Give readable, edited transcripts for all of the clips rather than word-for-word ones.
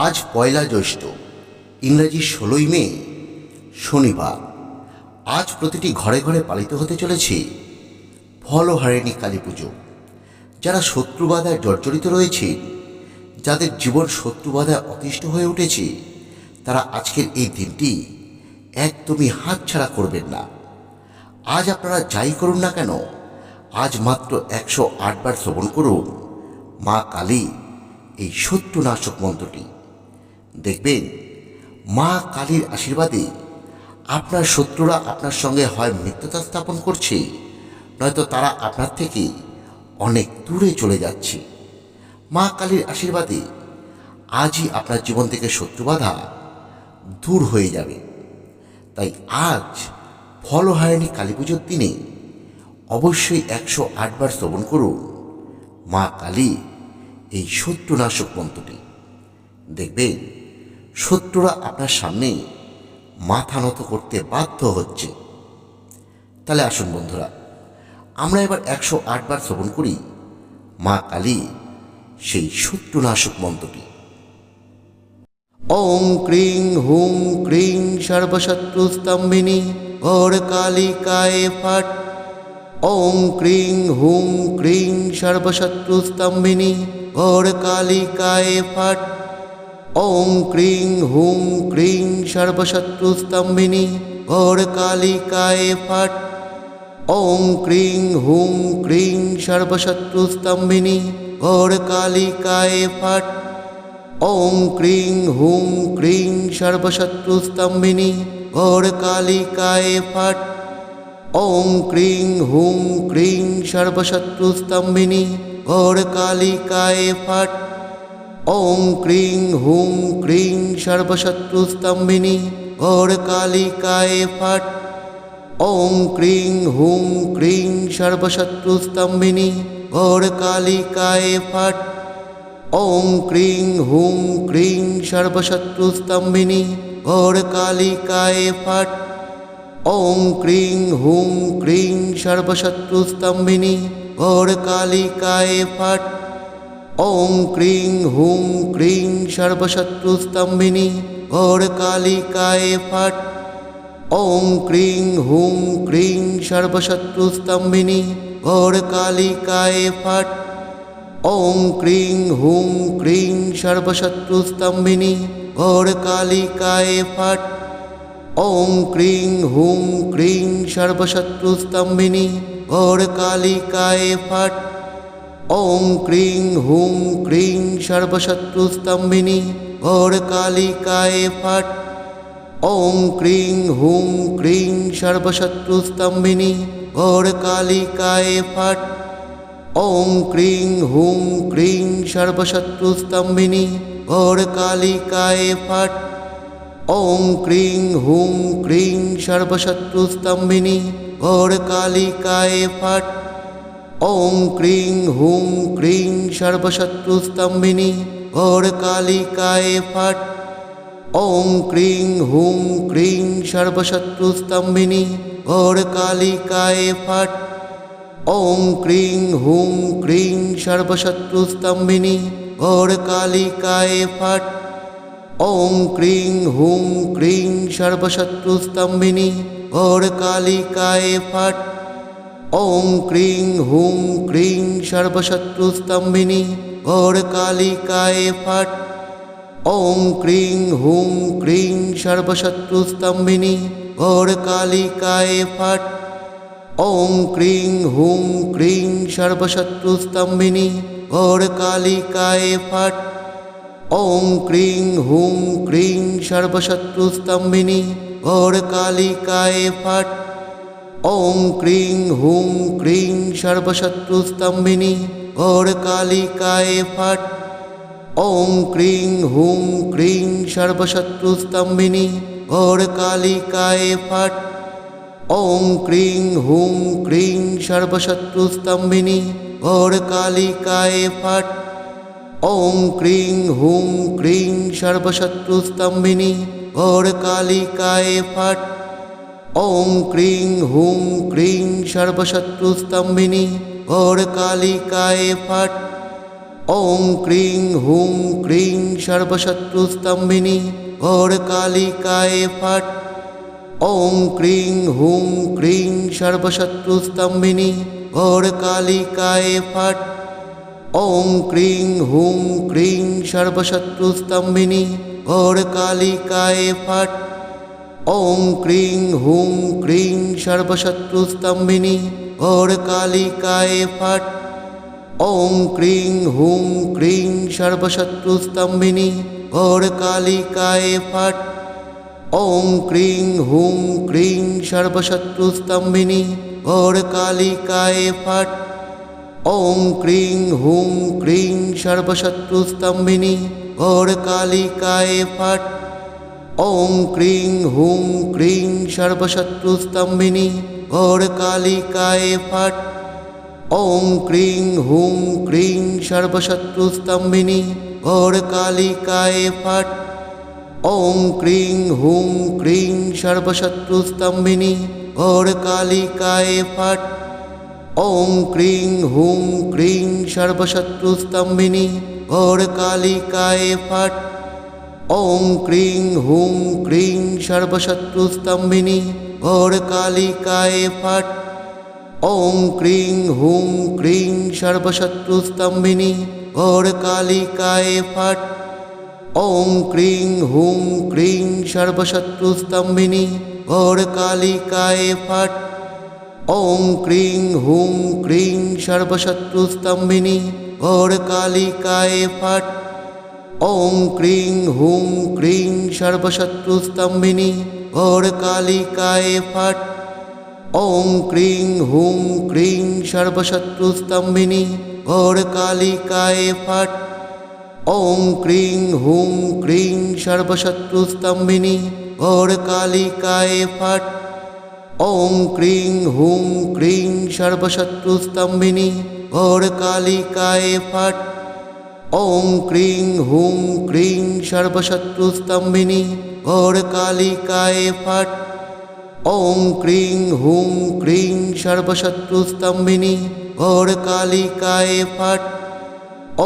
আজ পয়লা জ্যৈষ্ঠ, ইংরাজি 16ই মে, শনিবার। আজ প্রতিটি ঘরে ঘরে পালিত হতে চলেছে ফলহারিণী কালী পুজো। যারা শত্রুবাধায় জর্জরিত রয়েছে, যাদের জীবন শত্রুবাধায় অতিষ্ঠ হয়ে উঠেছে, তারা আজকের এই দিনটি একদমই হাতছাড়া করবেন না। আজ আপনারা যাই করুন না কেন, আজ মাত্র 108 বার শ্রবণ করুন মা কালী এই শত্রুনাশক মন্ত্রটি। দেখবেন মা কালীর আশীর্বাদে আপনার শত্রুরা আপনার সঙ্গে হয় মিত্রতা স্থাপন করছে, নয়তো তারা আপনার থেকে অনেক দূরে চলে যাচ্ছে। মা কালীর আশীর্বাদে আজই আপনার জীবন থেকে শত্রুবাধা দূর হয়ে যাবে। তাই আজ ফলহারিণী কালী পুজোর দিনে অবশ্যই 108 বার শ্রবণ করুন মা কালী এই শত্রুনাশক মন্ত্রটি। দেখবেন শত্রুরা আপনার সামনে মাথা নত করতে বাধ্য হচ্ছে। তাহলে আসুন বন্ধুরা, আমরা এবার 108 বার শ্রবণ করি মা কালী সেই শত্রুনাশক মন্ত্রটি। ওং ক্রিং হুং ক্রিং সর্বশত্রুস্তম্ভিনী ঘোর কালিকায় ফট। ওং ক্রিং হুং ক্রিং সর্বশত্রুস্তম্ভিনী ঘোর কালিকায় ফট। ওং ক্রিং হুং ক্রিং সর্বশত্রুস্তম্ভিনী ঘোর কালিকায় ফট। ওং ক্রিং হুং ক্রিং সর্বশত্রুস্তম্ভিনী ঘোর কালিকায় ফট। ওং ক্রিং হুং ক্রিং সর্বশত্রুস্তম্ভিনী ঘোর কালিকায় ফট। ওং ক্রিং হুং ক্রিং সর্বশত্রুস্তম্ভিনী ঘোর কালিকায় ফট। ওং ক্রিং হুং ক্রিং সর্বশত্রুস্তম্ভিনী ঘোর কালিকায় ফট। ওং ক্রিং হুং ক্রিং সর্বশত্রুস্তম্ভিনী ঘোর কালিকায় ফট। ওং ক্রিং হুং ক্রিং সর্বশত্রুস্তম্ভিনী ঘোর কালিকায় ফট। ওং ক্রিং হুং ক্রিং সর্বশত্রুস্তম্ভিনী ঘোর কালিকায় ফট। ওং ক্রিং হুং ক্রিং সর্বশত্রুস্তম্ভিনী ঘোর কালিকায় ফট। ওং ক্রিং হুং ক্রিং সর্বশত্রুস্তম্ভিনী ঘোর কালিকায় ফট। ওং ক্রিং হুং ক্রিং সর্বশত্রুস্তম্ভিনী ঘোর কালিকায় ফট। ওং ক্রিং হুং ক্রিং সর্বশত্রুস্তম্ভিনী ঘোর কালিকায় ফট। ওং ক্রিং হুং ক্রিং সর্বশত্রুস্তম্ভিনী ঘোর কালিকায় ফট। ওং ক্রিং হুং ক্রিং সর্বশত্রুস্তম্ভিনী ঘোর কালিকায় ফট। ওং ক্রিং হুং ক্রিং সর্বশত্রুস্তম্ভিনী ঘোর কালিকায় ফট। ওং ক্রিং হুং ক্রিং সর্বশত্রুস্তম্ভিনী ঘোর কালিকায় ফট। ওং ক্রিং হুং ক্রিং সর্বশত্রুস্তম্ভিনী ঘোর কালিকায় ফট। ওং ক্রিং হুং ক্রিং সর্বশত্রুস্তম্ভিনী ঘোর কালিকায় ফট। ওং ক্রিং হুং ক্রিং সর্বশত্রুস্তম্ভিনী ঘোর কালিকায় ফট। ওং ক্রিং হুং ক্রিং সর্বশত্রুস্তম্ভিনী ঘোর কালিকায় ফট। ওং ক্রিং হুং ক্রিং সর্বশত্রুস্তম্ভিনী ঘোর কালিকায় ফট। ওং ক্রিং হুং ক্রিং সর্বশত্রুস্তম্ভিনী ঘোর কালিকায় ফট। ওং ক্রিং হুং ক্রিং সর্বশত্রুস্তম্ভিনী ঘোর কালিকায় ফট। ওং ক্রিং হুং ক্রিং সর্বশত্রুস্তম্ভিনী ঘোর কালিকায় ফট। ওং ক্রিং হুং ক্রিং সর্বশত্রুস্তম্ভিনী ঘোর কালিকায় ফট। ওং ক্রিং হুং ক্রিং সর্বশত্রুস্তম্ভিনী ঘোর কালিকায় ফট। ওং ক্রিং হুং ক্রিং সর্বশত্রুস্তম্ভিনী ঘোর কালিকায় ফট। ওং ক্রিং হুং ক্রিং সর্বশত্রুস্তম্ভিনী ঘোর কালিকায় ফট। ওং ক্রিং হুং ক্রিং সর্বশত্রুস্তম্ভিনী ঘোর কালিকায় ফট। ওং ক্রিং হুং ক্রিং সর্বশত্রুস্তম্ভিনী ঘোরকালিকায় ফট। ওং ক্রিং হুং ক্রিং সর্বশত্রুস্তম্ভিনী ঘোরকালিকায় ফট। ওং ক্রিং হুং ক্রিং সর্বশত্রুস্তম্ভিনী ঘোরকালিকায় ফট। ওং ক্রিং হুং ক্রিং সর্বশত্রুস্তম্ভিনী ঘোরকালিকায় ফট। ওং ক্রিং হুং ক্রিং সর্বশত্রুস্তম্ভিনী ঘোরকালিকায় ফট। ওং ক্রিং হুং ক্রিং সর্বশত্রুস্তম্ভিনী ঘোরকালিকায় ফট। ওং ক্রিং হুং ক্রিং সর্বশত্রুস্তম্ভিনী ঘোরকালিকায় ফট। ওং ক্রিং হুং ক্রিং সর্বশত্রুস্তম্ভিনী ঘোরকালিকায় ফট। ওং ক্রিং হুং ক্রিং সর্বশত্রুস্তম্ভিনী ঘোরকালিকায় ফট। ওং ক্রিং হুং ক্রিং সর্বশত্রুস্তম্ভিনী ঘোরকালিকায় ফট। ওং ক্রিং হুং ক্রিং সর্বশত্রুস্তম্ভিনী ঘোরকালিকায় ফট। ওং ক্রিং হুং ক্রিং সর্বশত্রুস্তম্ভিনী ঘোরকালিকায় ফট। ওং ক্রিং হুং ক্রিং সর্বশত্রুস্তম্ভিনী ঘোরকালিকায় ফট। ওং ক্রিং হুং ক্রিং সর্বশত্রুস্তম্ভিনী ঘোরকালিকায় ফট। ওং ক্রিং হুং ক্রিং সর্বশত্রুস্তম্ভিনী ঘোরকালিকায় ফট। ওং ক্রিং হুং ক্রিং সর্বশত্রুস্তম্ভিনী ঘোরকালিকায় ফট। ওং ক্রিং হুং ক্রিং সর্বশত্রুস্তম্ভিনী ঘোরকালিকায় ফট। ওং ক্রিং হুং ক্রিং সর্বশত্রুস্তম্ভিনী ঘোরকালিকায় ফট। ওং ক্রিং হুং ক্রিং সর্বশত্রুস্তম্ভিনী ঘোরকালিকায় ফট। ওং ক্রিং হুং ক্রিং সর্বশত্রুস্তম্ভিনী ঘোরকালিকায় ফট। ওং ক্রিং হুং ক্রিং সর্বশত্রুস্তম্ভিনী ঘোরকালিকায় ফট।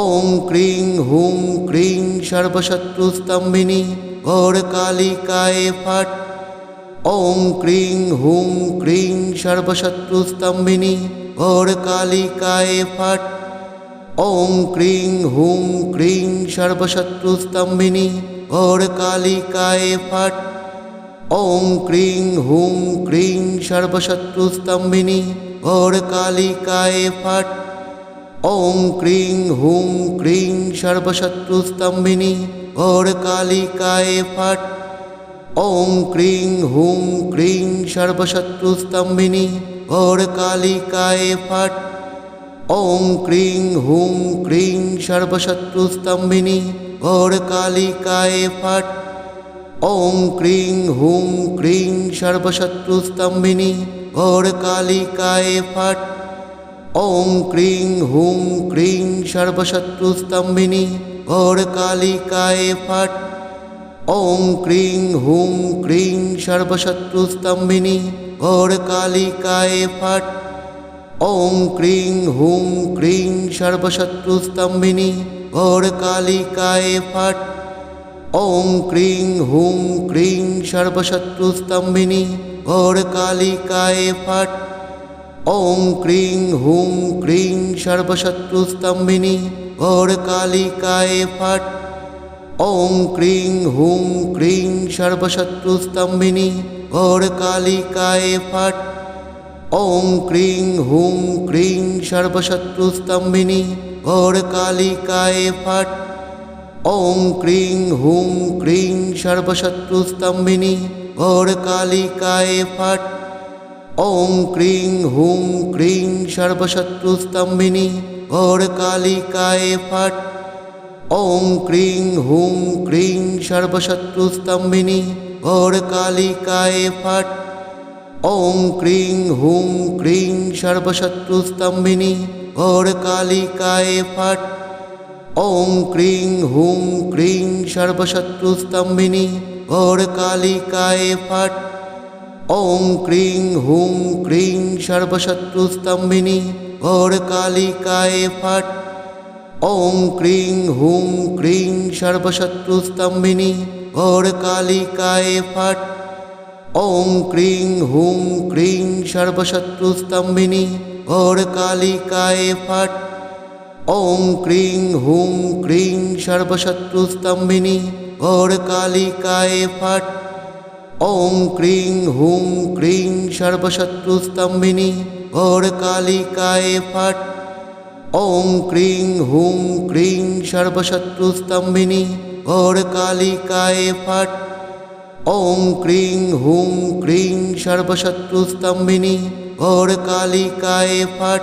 ওং ক্রিং হুং ক্রিং সর্বশত্রুস্তম্ভিনী ঘোরকালিকায় ফট। ওং ক্রিং হুং ক্রিং সর্বশত্রুস্তম্ভিনী ঘোরকালিকায় ফট। ওং ক্রিং হুং ক্রিং সর্বশত্রুস্তম্ভিনী ঘোরকালিকায় ফট। ওং ক্রিং হুং ক্রিং সর্বশত্রুস্তম্ভিনী ঘোরকালিকায় ফট। ওং ক্রিং হুং ক্রিং সর্বশত্রুস্তম্ভিনী ঘোরকালিকায় ফট। ওং ক্রিং হুং ক্রিং সর্বশত্রুস্তম্ভিনী ঘোরকালিকায় ফট। ওং ক্রিং হুং ক্রিং সর্বশত্রুস্তম্ভিনী ঘোরকালিকায় ফট। ওং ক্রিং হুং ক্রিং সর্বশত্রুস্তম্ভিনী ঘোরকালিকায় ফট। ওং ক্রিং হুং ক্রিং সর্বশত্রুস্তম্ভিনী ঘোরকালিকায় ফট। ওং ক্রিং হুং ক্রিং সর্বশত্রুস্তম্ভিনী ঘোরকালিকায় ফট। ওং ক্রিং হুং ক্রিং সর্বশত্রুস্তম্ভিনী ঘোরকালিকায় ফট। ওং ক্রিং হুং ক্রিং সর্বশত্রুস্তম্ভিনী ঘোরকালিকায় ফট। ওং ক্রিং হুং ক্রিং সর্বশত্রুস্তম্ভিনী ঘোরকালিকায় ফট। ওং ক্রিং হুং ক্রিং সর্বশত্রুস্তম্ভিনী ঘোরকালিকায় ফট। ওং ক্রিং হুং ক্রিং সর্বশত্রুস্তম্ভিনী ঘোরকালিকায় ফট। ওং ক্রিং হুং ক্রিং সর্বশত্রুস্তম্ভিনী ঘোরকালিকায় ফট। ওং ক্রিং হুং ক্রিং সর্বশত্রুস্তম্ভিনী ঘোরকালিকায় ফট। ওং ক্রিং হুং ক্রিং সর্বশত্রুস্তম্ভিনী ঘোরকালিকায় ফট। ওং ক্রিং হুং ক্রিং সর্বশত্রুস্তম্ভিনী ঘোরকালিকায় ফট। ওং ক্রিং হুং ক্রিং সর্বশত্রুস্তম্ভিনী ঘোরকালিকায় ফট। ওং ক্রিং হুং ক্রিং সর্বশত্রুস্তম্ভিনী ঘোরকালিকায় ফট। ওং ক্রিং হুং ক্রিং সর্বশত্রুস্তম্ভিনী ঘোর কালিকায় ফট। ওং ক্রিং হুং ক্রিং সর্বশত্রুস্তম্ভিনী ঘোর কালিকায় ফট। ওং ক্রিং হুং ক্রিং সর্বশত্রুস্তম্ভিনী ঘোর কালিকায় ফট। ওং ক্রিং হুং ক্রিং সর্বশত্রুস্তম্ভিনী ঘোর কালিকায় ফট। ওং ক্রিং হুং ক্রিং সর্বশত্রুস্তম্ভিনী ঘোর কালিকায় ফট। ওং ক্রিং হুং ক্রিং সর্বশত্রুস্তম্ভিনী ঘোর কালিকায় ফট।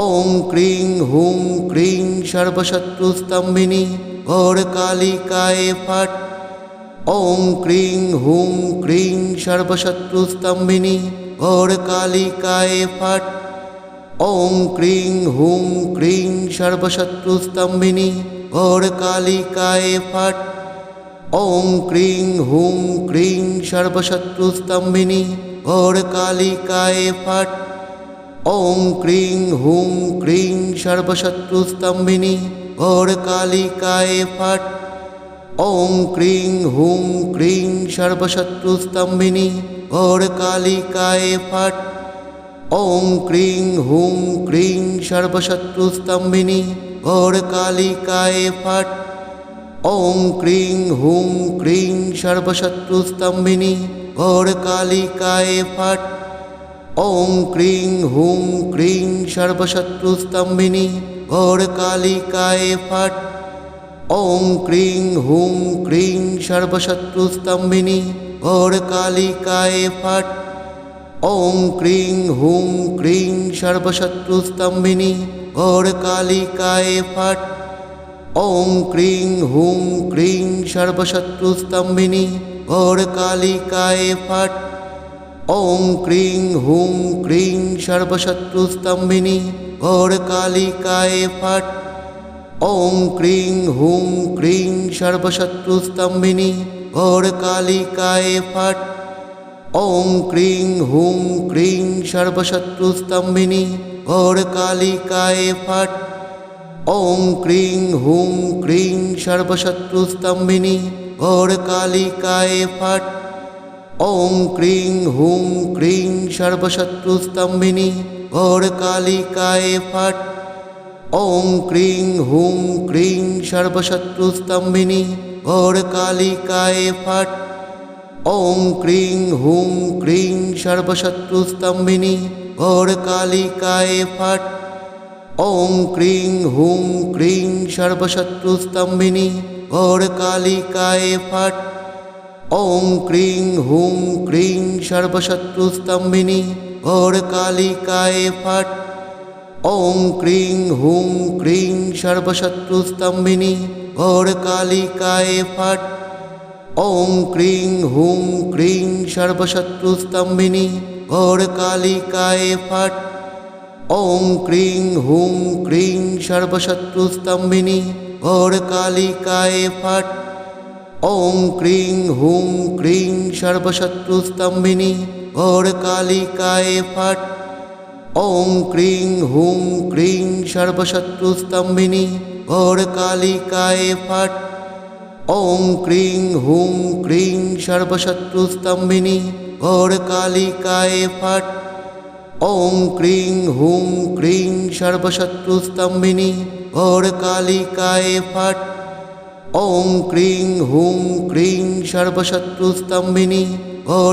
ওং ক্রিং হুং ক্রিং সর্বশত্রুস্তম্ভিনী ঘোর কালিকায় ফট। ওং ক্রিং হুং ক্রিং সর্বশত্রুস্তম্ভিনী ঘোর কালিকায় ফট। ওং ক্রিং হুং ক্রিং সর্বশত্রুস্তম্ভিনী ঘোর কালিকায় ফট। ওং ক্রিং হুং ক্রিং সর্বশত্রুস্তম্ভিনী ঘোর কালিকায় ফট। ওং ক্রিং হুং ক্রিং সর্বশত্রুস্তম্ভিনী ঘোর কালিকায় ফট। ওং ক্রিং হুং ক্রিং সর্বশত্রুস্তম্ভিনী ঘোর কালিকায় ফট। ওং ক্রিং হুং ক্রিং সর্বশত্রুস্তম্ভিনী ঘোর কালিকায় ফট। ওং ক্রিং হুং ক্রিং সর্বশত্রুস্তম্ভিনী ঘোর কালিকায় ফট। ওং ক্রিং হুং ক্রিং সর্বশত্রুস্তম্ভিনী ঘোর কালিকায় ফট। ওং ক্রিং হুং ক্রিং সর্বশত্রুস্তম্ভিনী ঘোর কালিকায় ফট। ওং ক্রিং হুং ক্রিং সর্বশত্রুস্তম্ভিনী ঘোর কালিকায় ফট। ওং ক্রিং হুং ক্রিং সর্বশত্রুস্তম্ভিনী ঘোর কালিকায় ফট। ওং ক্রিং হুং ক্রিং সর্বশত্রুস্তম্ভিনী ঘোর কালিকায় ফট। ওং ক্রিং হুং ক্রিং সর্বশত্রুস্তম্ভিনী ঘোর কালিকায় ফট। ওং ক্রিং হুং ক্রিং সর্বশত্রুস্তম্ভিনী ঘোর কালিকায় ফট। ওং ক্রিং হুং ক্রিং সর্বশত্রুস্তম্ভিনী ঘোর কালিকায় ফট। ওং ক্রিং হুং ক্রিং সর্বশত্রুস্তম্ভিনী ঘোর কালিকায় ফট। ওং ক্রিং হুং ক্রিং সর্বশত্রুস্তম্ভিনী ঘোর কালিকায় ফট। ওং ক্রিং হুং ক্রিং সর্বশত্রুস্তম্ভিনী ঘোর কালিকায় ফট। ওং ক্রিং হুং ক্রিং সর্বশত্রুস্তম্ভিনী ঘোর কালিকায় ফট। ওং ক্রিং হুং ক্রিং সর্বশত্রুস্তম্ভিনী ঘোর কালিকায় ফট। ওং ক্রিং হুং ক্রিং সর্বশত্রুস্তম্ভিনী ঘোর কালিকায় ফট। ওং ক্রিং হুং ক্রিং সর্বশত্রুস্তম্ভিনী ঘোর কালিকায় ফট। ওং ক্রিং হুং ক্রিং সর্বশত্রুস্তম্ভিনী ঘোর কালিকায় ফট। ওং ক্রিং হুং ক্রিং সর্বশত্রুস্তম্ভিনী ঘোর কালিকায় ফট। ওং ক্রিং হুং ক্রিং সর্বশত্রুস্তম্ভিনী ঘোর কালিকায় ফট। ওং ক্রিং হুং ক্রিং সর্বশত্রুস্তম্ভিনী ঘোর কালিকায় ফট। ওং ক্রিং হুং ক্রিং সর্বশত্রুস্তম্ভিনী ঘোর কালিকায় ফট। ওং ক্রিং হুং ক্রিং সর্বশত্রুস্তম্ভিনী ঘোর